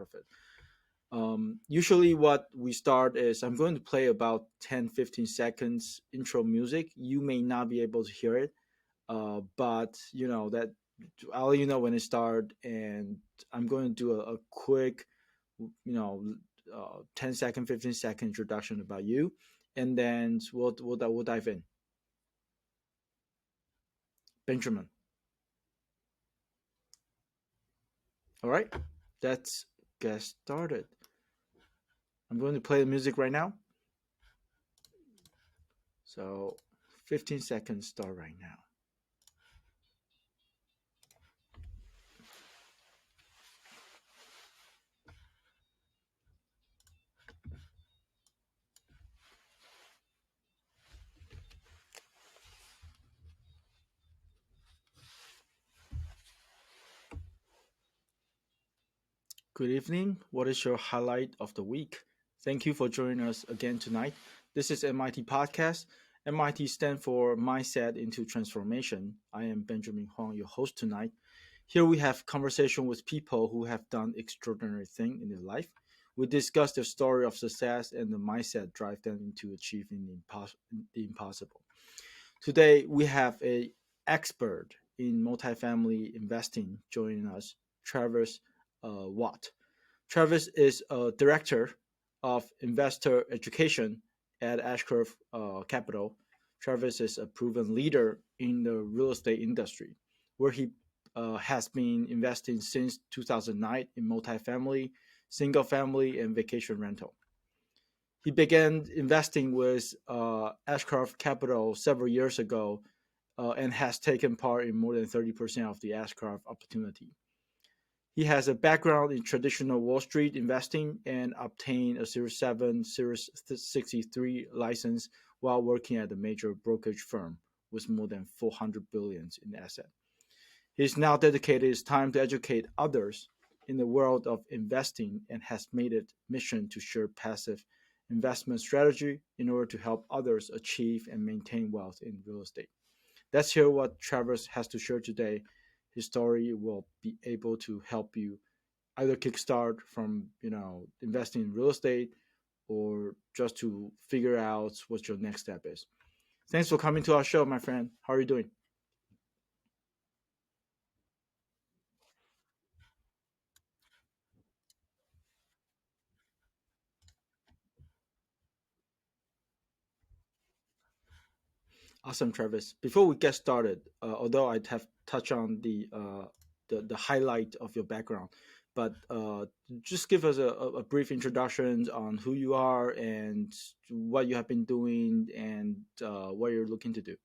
of it. Usually, what we start is I'm going to play about 10-15 seconds intro music. You may not be able to hear it, but you know that I'll let you know when it start, and I'm going to do a quick, you know, 10 second, 15 second introduction about you, and then we'll dive in. Benjamin. All right, let's get started. I'm going to play the music right now. So 15 seconds start right now. Good evening. What is your highlight of the week? Thank you for joining us again tonight. This is MIT Podcast. MIT stands for Mindset into Transformation. I am Benjamin Huang, your host tonight. Here we have conversation with people who have done extraordinary things in their life. We discuss their story of success and the mindset drive them into achieving the impossible. Today we have a expert in multifamily investing joining us, Travis Watt. Travis is a director of investor education at Ashcroft Capital. Travis is a proven leader in the real estate industry, where he has been investing since 2009 in multifamily, single family, and vacation rental. He began investing with Ashcroft Capital several years ago and has taken part in more than 30% of the Ashcroft opportunity. He has a background in traditional Wall Street investing and obtained a Series 7, Series 63 license while working at a major brokerage firm with more than 400 billions in assets. He is now dedicated his time to educate others in the world of investing and has made it mission to share passive investment strategy in order to help others achieve and maintain wealth in real estate. Let's hear what Travis has to share today. His story will be able to help you either kickstart from investing in real estate or just to figure out what your next step is. Thanks for coming to our show, my friend. How are you doing? Awesome, Travis. Before we get started, although I'd have touched on the highlight of your background, but just give us a brief introduction on who you are and what you have been doing and what you're looking to do.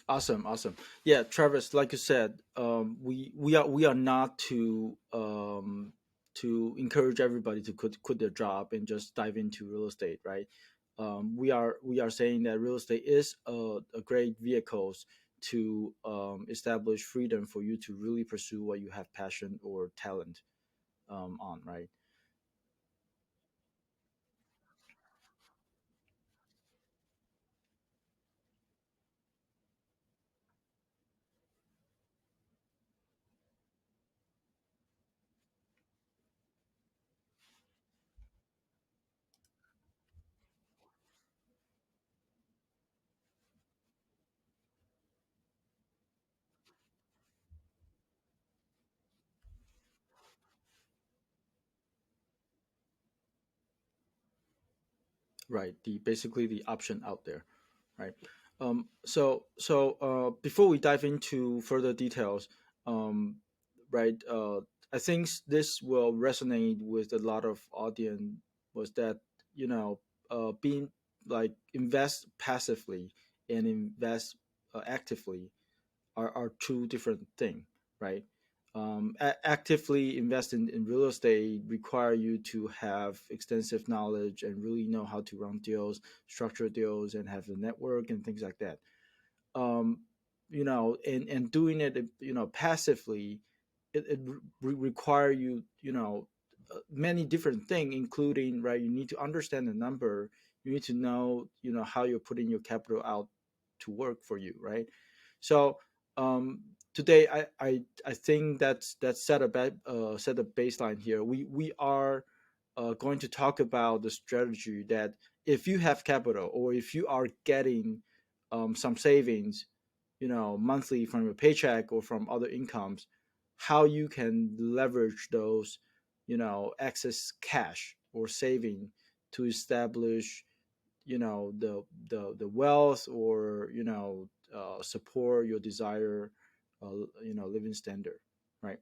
Awesome, awesome. Yeah, Travis, like you said, we are not to encourage everybody to quit their job and just dive into real estate, right? We are saying that real estate is a great vehicle to establish freedom for you to really pursue what you have passion or talent on, right? Right. The basically the option out there, right? Before we dive into further details, um, right, I think this will resonate with a lot of audience. Was that being like invest passively and invest actively are two different things, right? Actively invest in real estate require you to have extensive knowledge and really know how to run deals, structure deals, and have a network and things like that. um, and doing it, passively, it require you, many different things, including, right, you need to understand the number, you need to know, how you're putting your capital out to work for you, right? So um, today, I think that's set a baseline here. We are going to talk about the strategy that if you have capital or if you are getting some savings, monthly from your paycheck or from other incomes, how you can leverage those, excess cash or saving to establish, the wealth, or support your desire, living standard, right?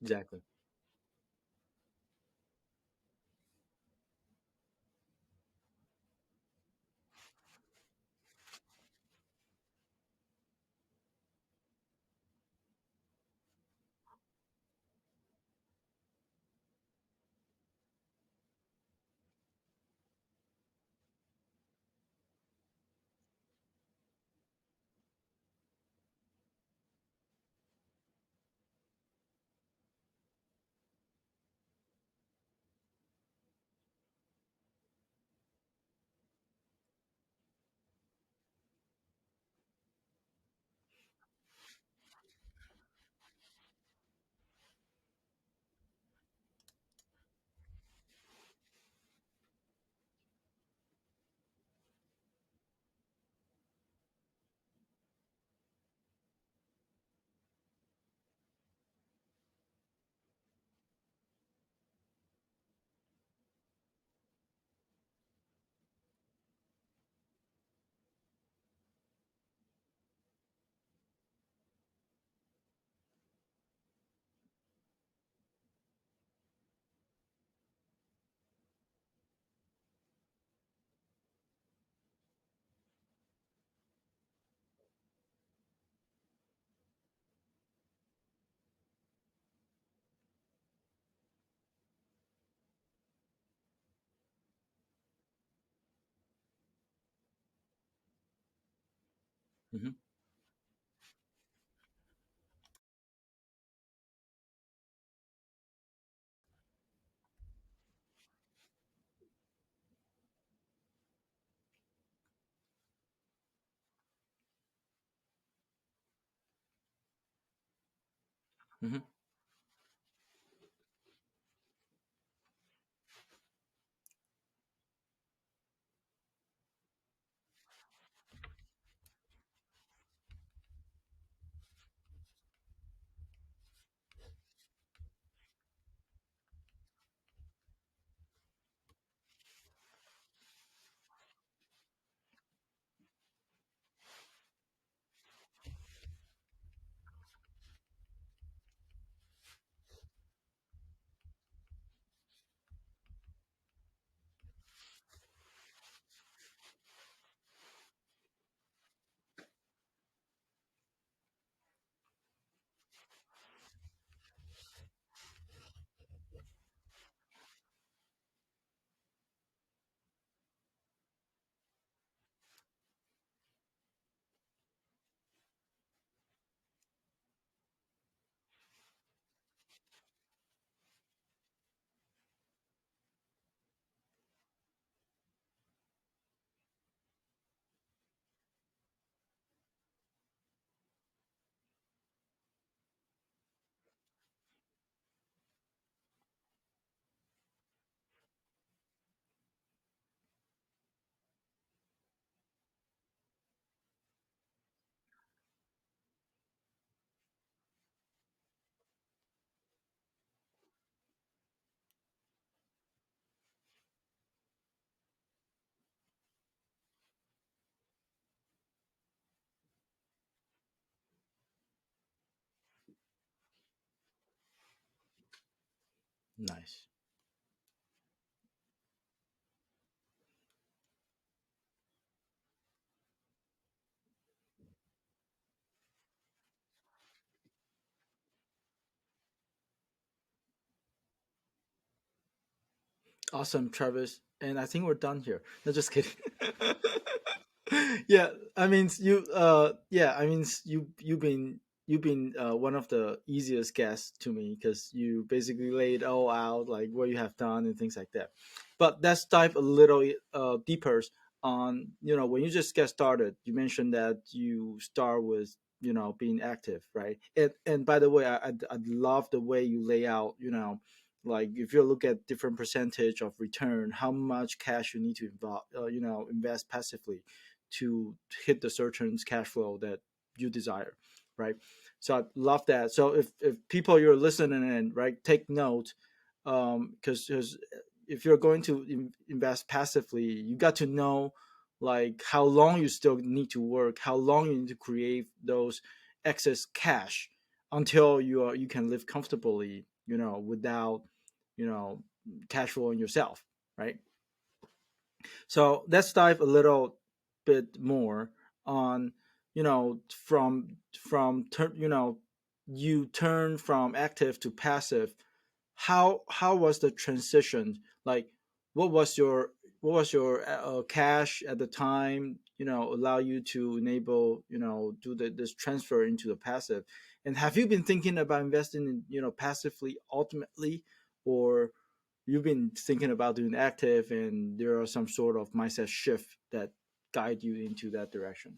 Exactly. Hmm. Hmm. Nice. Awesome, Travis. And I think we're done here. No, just kidding. Yeah, I mean yeah, I mean you've been one of the easiest guests to me because you basically laid all out like what you have done and things like that. But let's dive a little deeper on, when you just get started. You mentioned that you start with, being active, right? And by the way, I'd love the way you lay out, like if you look at different percentage of return, how much cash you need to invest passively to hit the certain cash flow that you desire, right? So I love that. So if people you're listening in, right, take note, because if you're going to invest passively, you got to know like how long you still need to work, how long you need to create those excess cash until you can live comfortably without you know cash flowing yourself, right? So let's dive a little bit more on, you turn from active to passive. How was the transition? Like, what was your cash at the time? Allow you to enable do this transfer into the passive. And have you been thinking about investing in passively ultimately, or you've been thinking about doing active and there are some sort of mindset shift that guide you into that direction?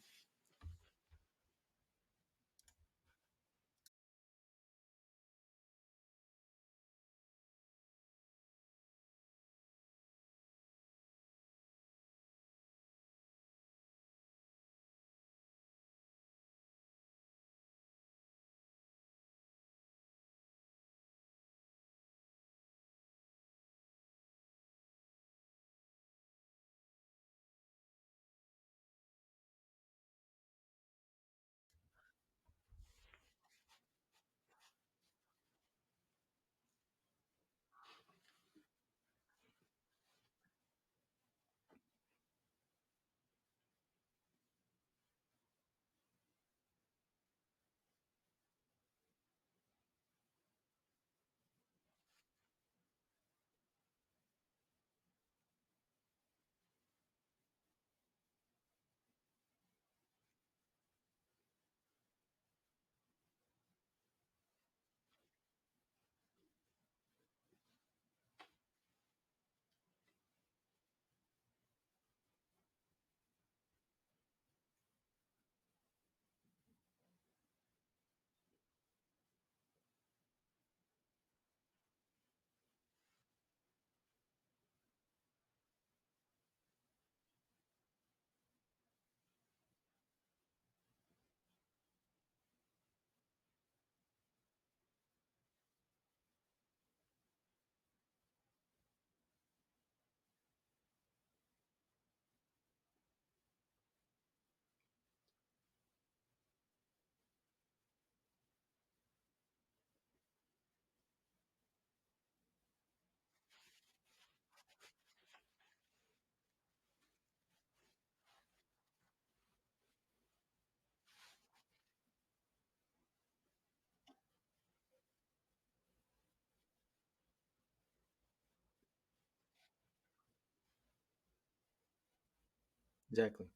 Exactly.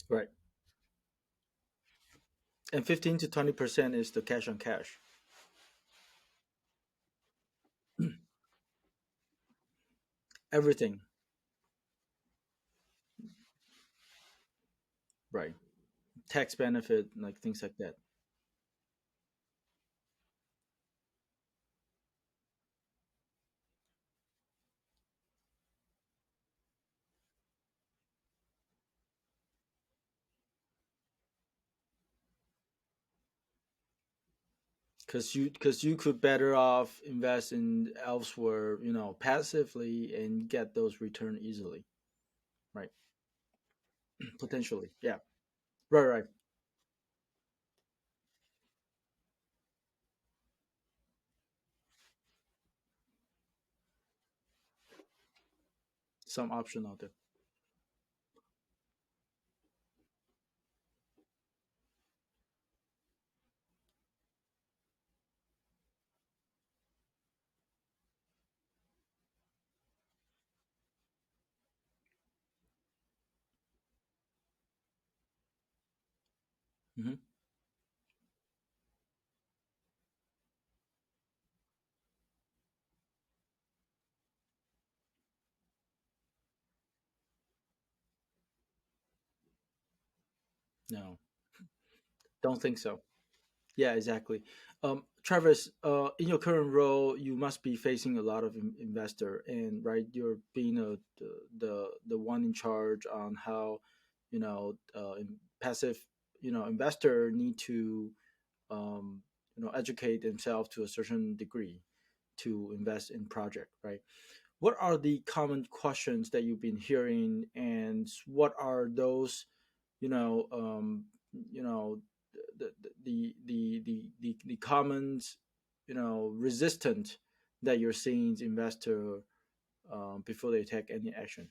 Right. And 15 to 20% is the cash on cash. Everything, right? Tax benefit, like things like that. Because you could better off invest in elsewhere, passively and get those return easily, right? Potentially, yeah. Right, right. Some option out there. Hmm. No, don't think so. Yeah, exactly. Travis, in your current role, you must be facing a lot of investor, and right, you're being the one in charge on how, passive, investor need to, um, educate themselves to a certain degree to invest in project, right? What are the common questions that you've been hearing, and what are those, you know, um, you know, the common, resistant that you're seeing investor, before they take any action?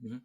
Hmm.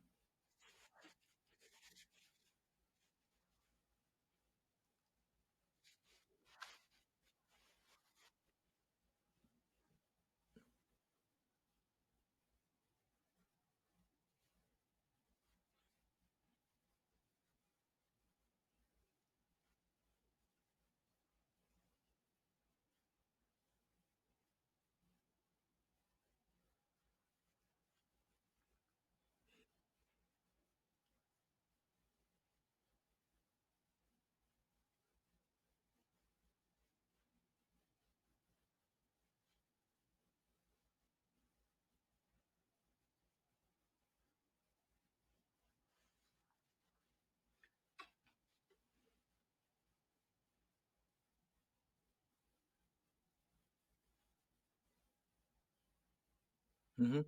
Mm-hmm.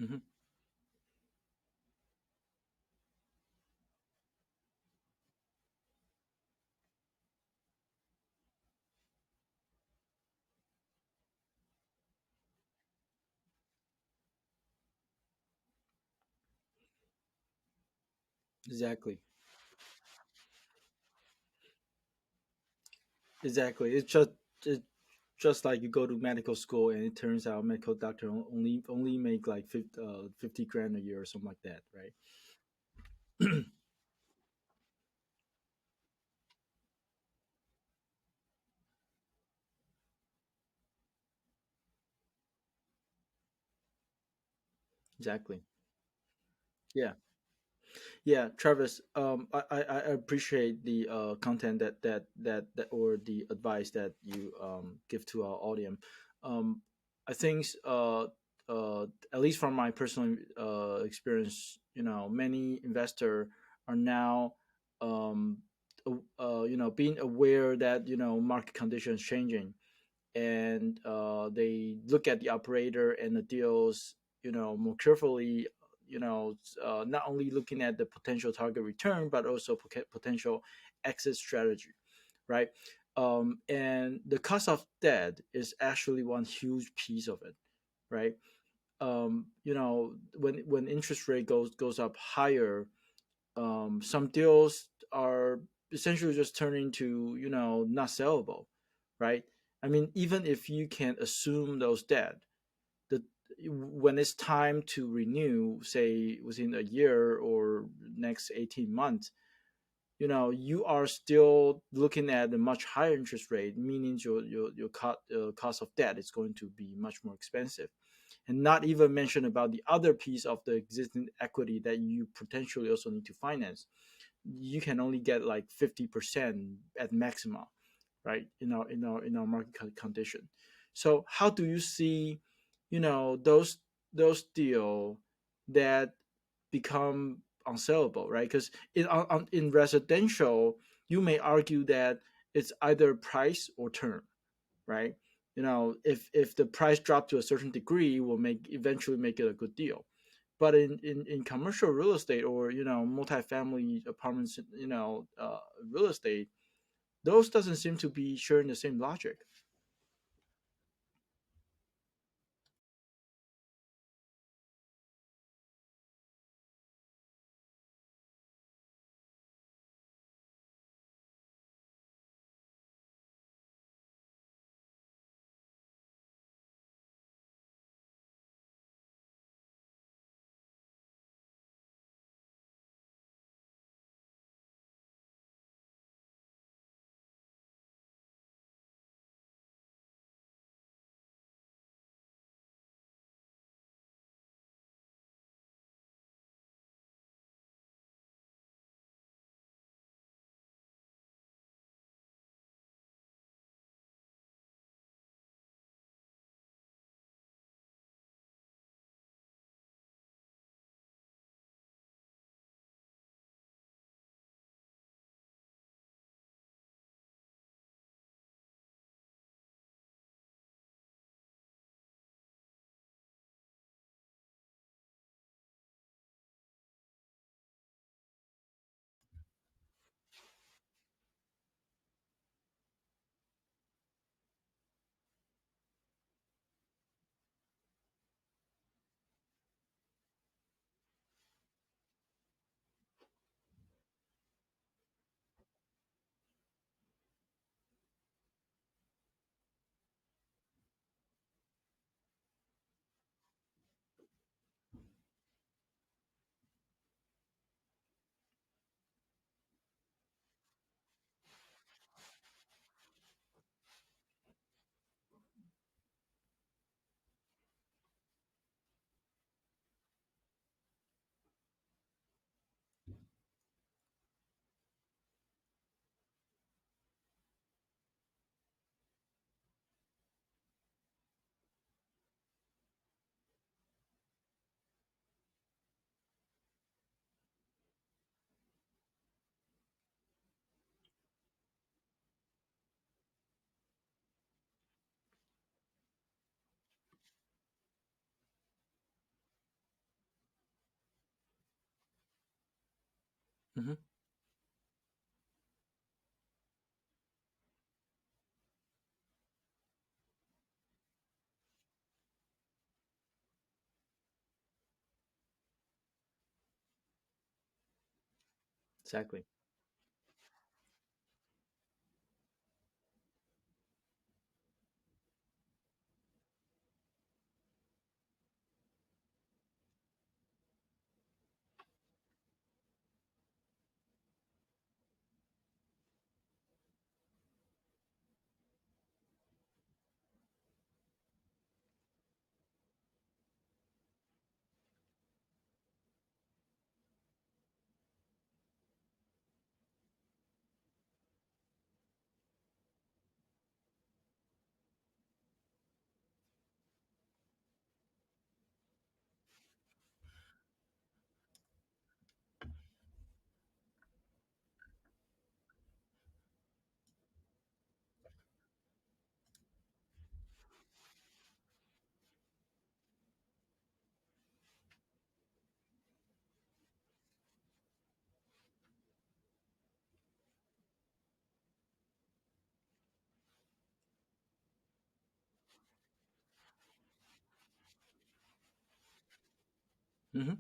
Mm-hmm. Exactly. Exactly. It's just like you go to medical school and it turns out medical doctor only make like 50 grand a year or something like that, right? Exactly. Yeah. Yeah, Travis. I appreciate the content that or the advice that you give to our audience. Um, I think at least from my personal experience, many investor are now um, being aware that market conditions changing, and they look at the operator and the deals more carefully, not only looking at the potential target return but also potential exit strategy, right? And the cost of debt is actually one huge piece of it, right? When interest rate goes up higher, some deals are essentially just turning to not sellable, right? I mean, even if you can assume those debt, the when it's time to renew, say within a year or next 18 months, you are still looking at a much higher interest rate, meaning cost of debt is going to be much more expensive, and not even mention about the other piece of the existing equity that you potentially also need to finance. You can only get like 50% at maximum, right? In our market condition. So how do you see, those deal that become unsellable, right? Because in residential, you may argue that it's either price or term, right? If the price drop to a certain degree, will make eventually make it a good deal. But in commercial real estate, or multifamily apartments, real estate, those doesn't seem to be sharing the same logic. Hmm. Exactly. Hmm.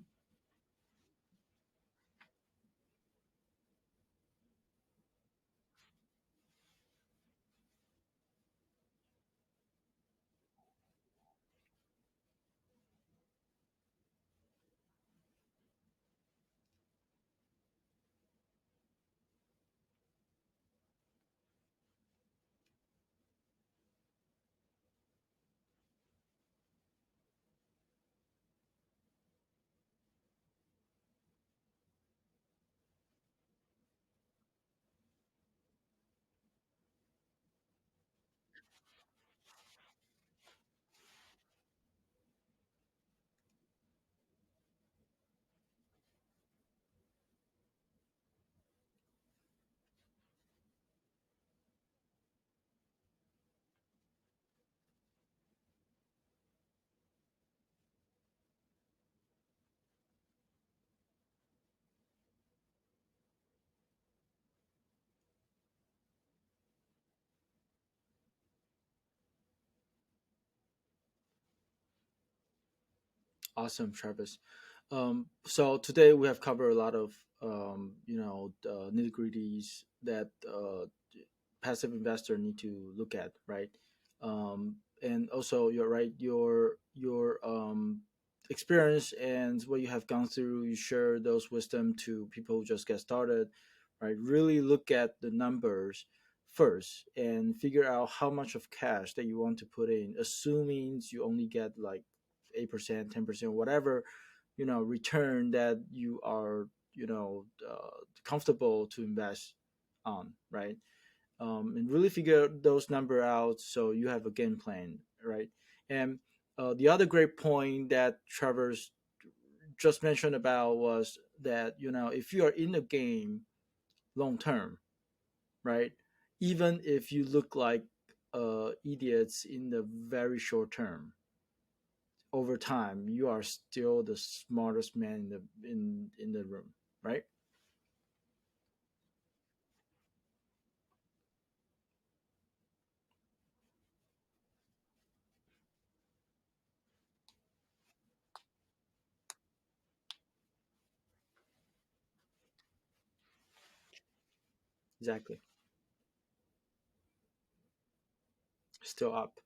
Awesome, Travis. So today we have covered a lot of nitty gritties that passive investor need to look at, right? And also, you're right. Your experience and what you have gone through, you share those wisdom to people who just get started, right? Really look at the numbers first and figure out how much of cash that you want to put in, assuming you only get like 8%, 10%, whatever return that you are comfortable to invest on, right? And really figure those number out so you have a game plan, right? And the other great point that Trevor's just mentioned about was that if you are in the game long term, right? Even if you look like idiots in the very short term, over time you are still the smartest man in the room, right? Exactly. Still up.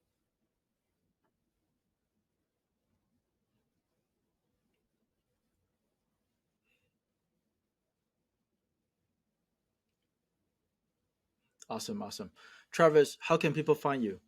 Awesome, awesome. Travis, how can people find you?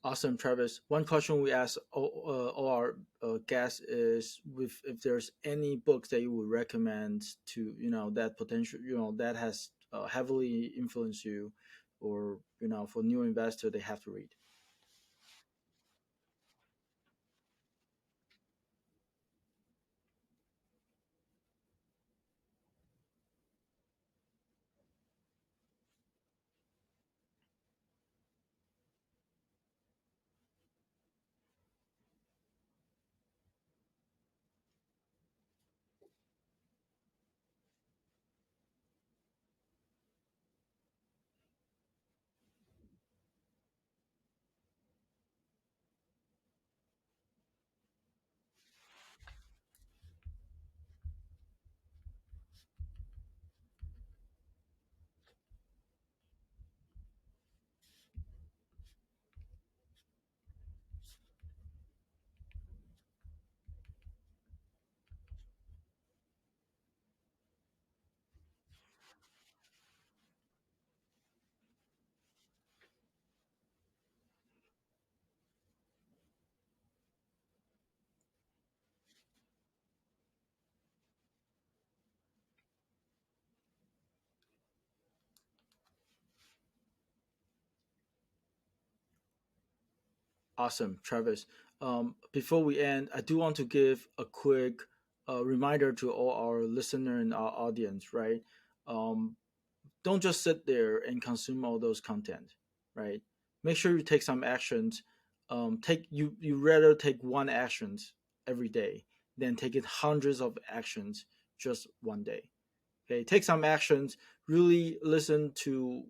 Awesome, Travis. One question we ask all our guests is if there's any books that you would recommend to that potential that has heavily influenced you, or for new investor they have to read. Awesome, Travis. Before we end, I do want to give a quick reminder to all our listener and our audience, right? Um, don't just sit there and consume all those content, right? Make sure you take some actions. Take you rather take one actions every day than taking hundreds of actions just one day. Okay, take some actions. Really listen to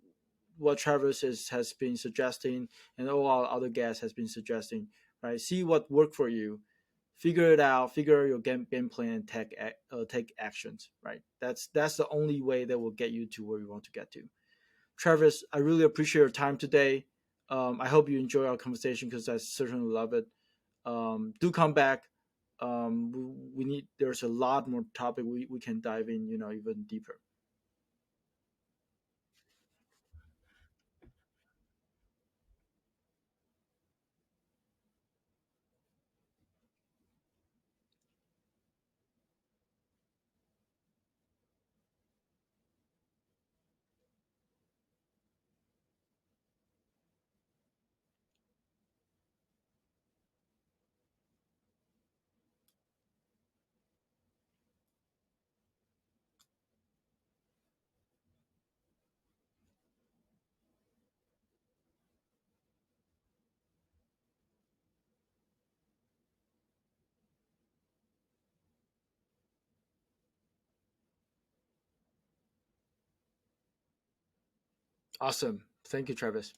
what has been suggesting, and all our other guests has been suggesting. Right, see what worked for you, figure it out, figure out your game plan, and take actions. Right, that's the only way that will get you to where you want to get to. Travis, I really appreciate your time today. I hope you enjoy our conversation because I certainly love it. Do come back. We need. There's a lot more topic we can dive in. Even deeper. Awesome. Thank you, Travis.